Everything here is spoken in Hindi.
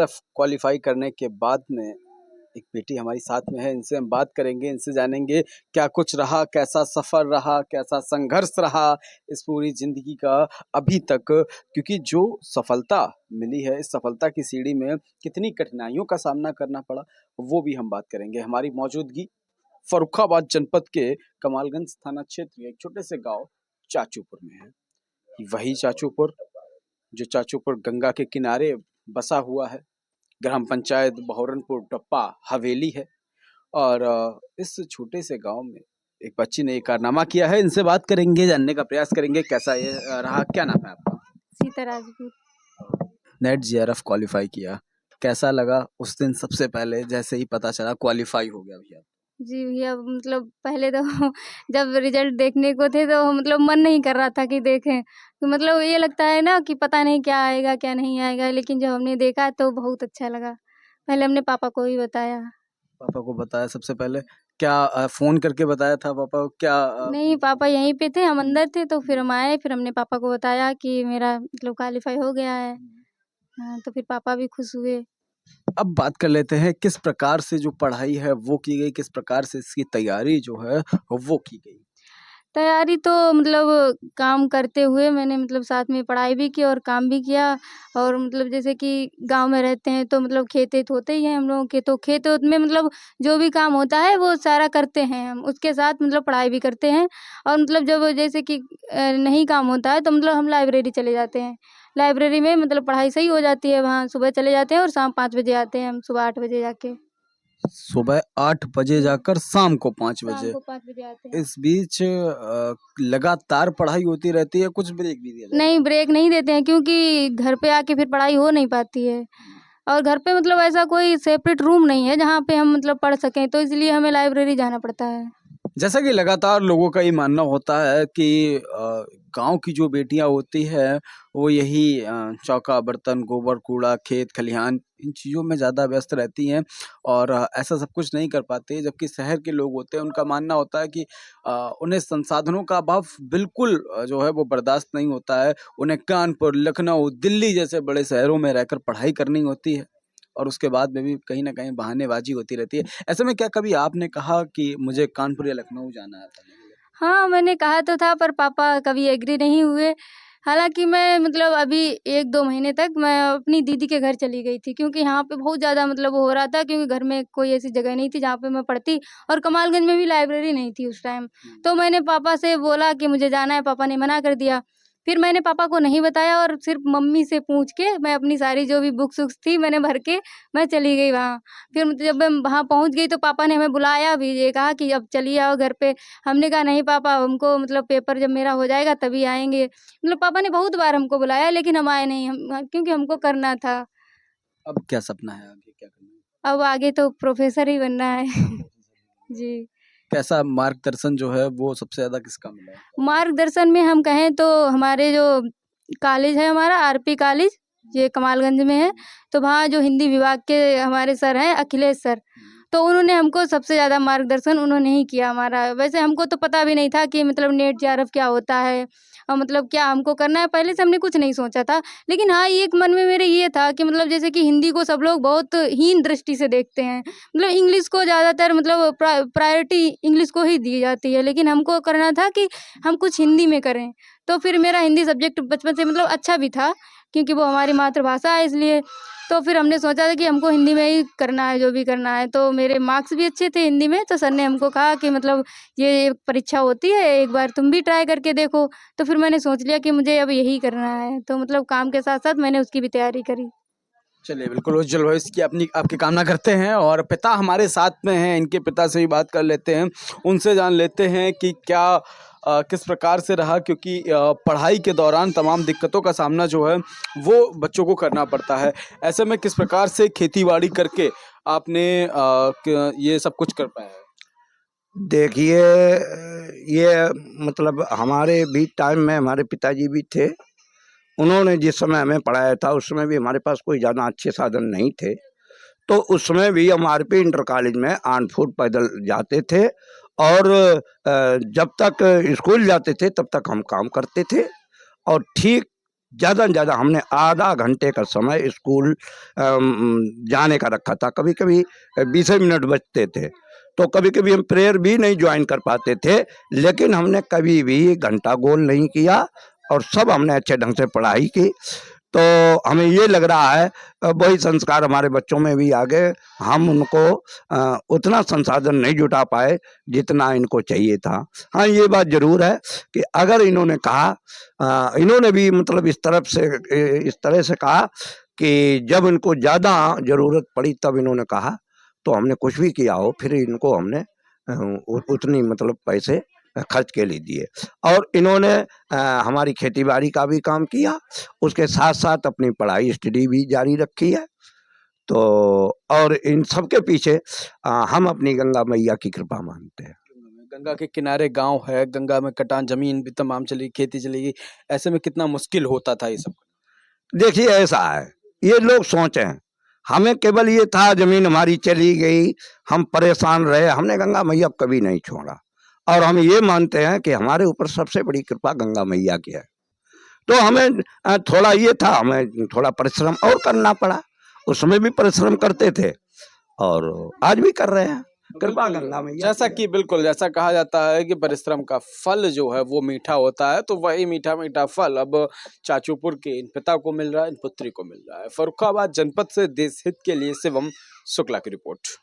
क्वालिफाई करने के बाद में एक बेटी हमारी साथ में है। इनसे हम बात करेंगे, इनसे जानेंगे क्या कुछ रहा, कैसा सफर रहा, कैसा संघर्ष रहा इस पूरी जिंदगी का अभी तक। क्योंकि जो सफलता मिली है, इस सफलता की सीढ़ी में कितनी कठिनाइयों का सामना करना पड़ा, वो भी हम बात करेंगे। हमारी मौजूदगी फर्रुखाबाद जनपद के कमालगंज थाना क्षेत्र के एक छोटे से गांव चाचूपुर में है। वही चाचूपुर जो चाचूपुर गंगा के किनारे बसा हुआ है। ग्राम पंचायत बहोरनपुर टप्पा हवेली है। और इस छोटे से गांव में एक बच्ची ने एक कारनामा किया है। इनसे बात करेंगे, जानने का प्रयास करेंगे कैसा ये रहा। क्या नाम है आपका? Sita Rajput. Net JRF qualify किया, कैसा लगा उस दिन? सबसे पहले जैसे ही पता चला क्वालिफाई हो गया भैया। जी भैया, मतलब पहले तो जब रिजल्ट देखने को थे तो मतलब मन नहीं कर रहा था कि देखें। तो मतलब ये लगता है ना कि पता नहीं क्या आएगा क्या नहीं आएगा, लेकिन जब हमने देखा तो बहुत अच्छा लगा। पहले हमने पापा को ही बताया। पापा को बताया सबसे पहले? क्या फोन करके बताया था पापा को? क्या नहीं, पापा यहीं पे थे, हम अंदर थे, तो फिर हम आए, फिर हमने पापा को बताया कि मेरा मतलब क्वालिफाई हो गया है। हाँ, तो फिर पापा भी खुश हुए। अब बात कर लेते हैं किस प्रकार से जो पढ़ाई है वो की गई, किस प्रकार से इसकी तैयारी जो है वो की गई। तैयारी तो मतलब काम करते हुए मैंने मतलब साथ में पढ़ाई भी की और काम भी किया। और मतलब जैसे कि गांव में रहते हैं तो मतलब खेत वेत होते ही हैं हम लोगों के, तो खेत वेत में मतलब जो भी काम होता है वो सारा करते हैं हम, उसके साथ मतलब पढ़ाई भी करते हैं। और मतलब जब जैसे कि नहीं काम होता है तो मतलब हम लाइब्रेरी चले जाते हैं। लाइब्रेरी में मतलब पढ़ाई सही हो जाती है, वहाँ सुबह चले जाते हैं और शाम 5 बजे आते हैं हम, सुबह 8 बजे जाके। सुबह 8 बजे जाकर शाम को 5 शाम बजे। को 5 बजे आते हैं। इस बीच लगातार पढ़ाई होती रहती है, कुछ ब्रेक भी दिया जाता नहीं, ब्रेक नहीं देते हैं क्योंकि घर पे आके फिर पढ़ाई हो नहीं पाती है। और घर पे मतलब ऐसा कोई सेपरेट रूम नहीं है जहाँ पे हम मतलब पढ़ सकें, तो इसलिए हमें लाइब्रेरी जाना पड़ता है। जैसा कि लगातार लोगों का ये मानना होता है कि गांव की जो बेटियां होती है वो यही चौका बर्तन, गोबर कूड़ा, खेत खलिहान, इन चीज़ों में ज़्यादा व्यस्त रहती हैं और ऐसा सब कुछ नहीं कर पाते। जबकि शहर के लोग होते हैं, उनका मानना होता है कि उन्हें संसाधनों का अभाव बिल्कुल जो है वो बर्दाश्त नहीं होता है। उन्हें कानपुर, लखनऊ, दिल्ली जैसे बड़े शहरों में रहकर पढ़ाई करनी होती है और उसके बाद में भी कहीं न कहीं बहानेबाज़ी होती रहती है। ऐसे में क्या कभी आपने कहा कि मुझे कानपुर या लखनऊ जाना है पढ़ने के लिए? हाँ, मैंने कहा तो था पर पापा कभी एग्री नहीं हुए। हालाँकि मैं मतलब अभी 1-2 महीने तक मैं अपनी दीदी के घर चली गई थी, क्योंकि यहाँ पे बहुत ज़्यादा मतलब वो हो रहा था, क्योंकि घर में कोई ऐसी जगह नहीं थी जहाँ पे मैं पढ़ती, और कमालगंज में भी लाइब्रेरी नहीं थी उस टाइम। तो मैंने पापा से बोला कि मुझे जाना है, पापा ने मना कर दिया। फिर मैंने पापा को नहीं बताया और सिर्फ़ मम्मी से पूछ के मैं अपनी सारी जो भी बुक्स वुक्स थी मैंने भर के मैं चली गई वहाँ। फिर जब मैं वहाँ पहुँच गई तो पापा ने हमें बुलाया भी, ये कहा कि अब चलिए आओ घर पे। हमने कहा नहीं पापा, हमको मतलब पेपर जब मेरा हो जाएगा तभी आएँगे। मतलब पापा ने बहुत बार हमको बुलाया लेकिन हम आए नहीं, हम क्योंकि हमको करना था। अब क्या सपना है, आगे क्या करना है? अब आगे तो प्रोफ़ेसर ही बनना है। जी। कैसा मार्गदर्शन जो है वो सबसे ज़्यादा किसका मिला है? मार्गदर्शन में हम कहें तो हमारे जो कॉलेज है हमारा आरपी कॉलेज, ये कमालगंज में है। तो वहाँ जो हिंदी विभाग के हमारे सर हैं अखिलेश सर, तो उन्होंने हमको सबसे ज़्यादा मार्गदर्शन उन्होंने ही किया हमारा। वैसे हमको तो पता भी नहीं था कि मतलब नेट जेआरएफ क्या होता है और मतलब क्या हमको करना है, पहले से हमने कुछ नहीं सोचा था। लेकिन हाँ, एक मन में मेरे ये था कि मतलब जैसे कि हिंदी को सब लोग बहुत हीन दृष्टि से देखते हैं। मतलब इंग्लिश को ज़्यादातर मतलब प्रायोरिटी इंग्लिश को ही दी जाती है, लेकिन हमको करना था कि हम कुछ हिंदी में करें। तो फिर मेरा हिंदी सब्जेक्ट बचपन से मतलब अच्छा भी था, क्योंकि वो हमारी मातृभाषा है इसलिए। तो फिर हमने सोचा था कि हमको हिंदी में ही करना है, जो भी करना है। तो मेरे मार्क्स भी अच्छे थे हिंदी में, तो सर ने हमको कहा कि मतलब ये परीक्षा होती है, एक बार तुम भी ट्राई करके देखो। तो फिर मैंने सोच लिया कि मुझे अब यही करना है, तो मतलब काम के साथ-साथ मैंने उसकी भी तैयारी करी। चलिए, बिल्कुल उज्ज्वल भविष्य की अपनी आपकी कामना करते हैं और पिता हमारे साथ में हैं, इनके पिता से भी बात कर लेते हैं। उनसे जान लेते हैं कि क्या किस प्रकार से रहा, क्योंकि पढ़ाई के दौरान तमाम दिक्कतों का सामना जो है वो बच्चों को करना पड़ता है। ऐसे में किस प्रकार से खेती-बाड़ी करके आपने ये सब कुछ कर पाया है? देखिए, ये मतलब हमारे भी टाइम में हमारे पिताजी भी थे। उन्होंने जिस समय हमें पढ़ाया था उस समय भी हमारे पास कोई ज़्यादा अच्छे साधन नहीं थे। तो उस समय भी हम आरपी इंटर कॉलेज में ऑन फुट पैदल जाते थे और जब तक स्कूल जाते थे तब तक हम काम करते थे। और ठीक ज़्यादा से ज़्यादा हमने आधा घंटे का समय स्कूल जाने का रखा था। कभी कभी 20 मिनट बचते थे, तो कभी कभी हम प्रेयर भी नहीं ज्वाइन कर पाते थे, लेकिन हमने कभी भी घंटा गोल नहीं किया और सब हमने अच्छे ढंग से पढ़ाई की। तो हमें ये लग रहा है वही संस्कार हमारे बच्चों में भी आ गए। हम उनको उतना संसाधन नहीं जुटा पाए जितना इनको चाहिए था। हाँ, ये बात ज़रूर है कि अगर इन्होंने कहा, इन्होंने भी मतलब इस तरह से कहा कि जब इनको ज़्यादा ज़रूरत पड़ी तब इन्होंने कहा, तो हमने कुछ भी किया हो फिर इनको हमने उतनी मतलब पैसे खर्च के लिए दिए। और इन्होंने हमारी खेती बाड़ी का भी काम किया, उसके साथ साथ अपनी पढ़ाई स्टडी भी जारी रखी है। तो और इन सब के पीछे हम अपनी गंगा मैया की कृपा मानते हैं। गंगा के किनारे गांव है, गंगा में कटान जमीन भी तमाम चली, खेती चलेगी, ऐसे में कितना मुश्किल होता था ये सब। देखिए ऐसा है, ये लोग सोचें, हमें केवल ये था जमीन हमारी चली गई, हम परेशान रहे, हमने गंगा मैया कभी नहीं छोड़ा। और हम ये मानते हैं कि हमारे ऊपर सबसे बड़ी कृपा गंगा मैया की है। तो हमें थोड़ा ये था, हमें थोड़ा परिश्रम और करना पड़ा। उस समय भी परिश्रम करते थे और आज भी कर रहे हैं, कृपा गंगा मैया जैसा की है। कि बिल्कुल जैसा कहा जाता है कि परिश्रम का फल जो है वो मीठा होता है, तो वही मीठा मीठा फल अब चाचूपुर के इन पिता को मिल रहा है, इन पुत्री को मिल रहा है। फर्रुखाबाद जनपद से देश हित के लिए शिवम शुक्ला की रिपोर्ट।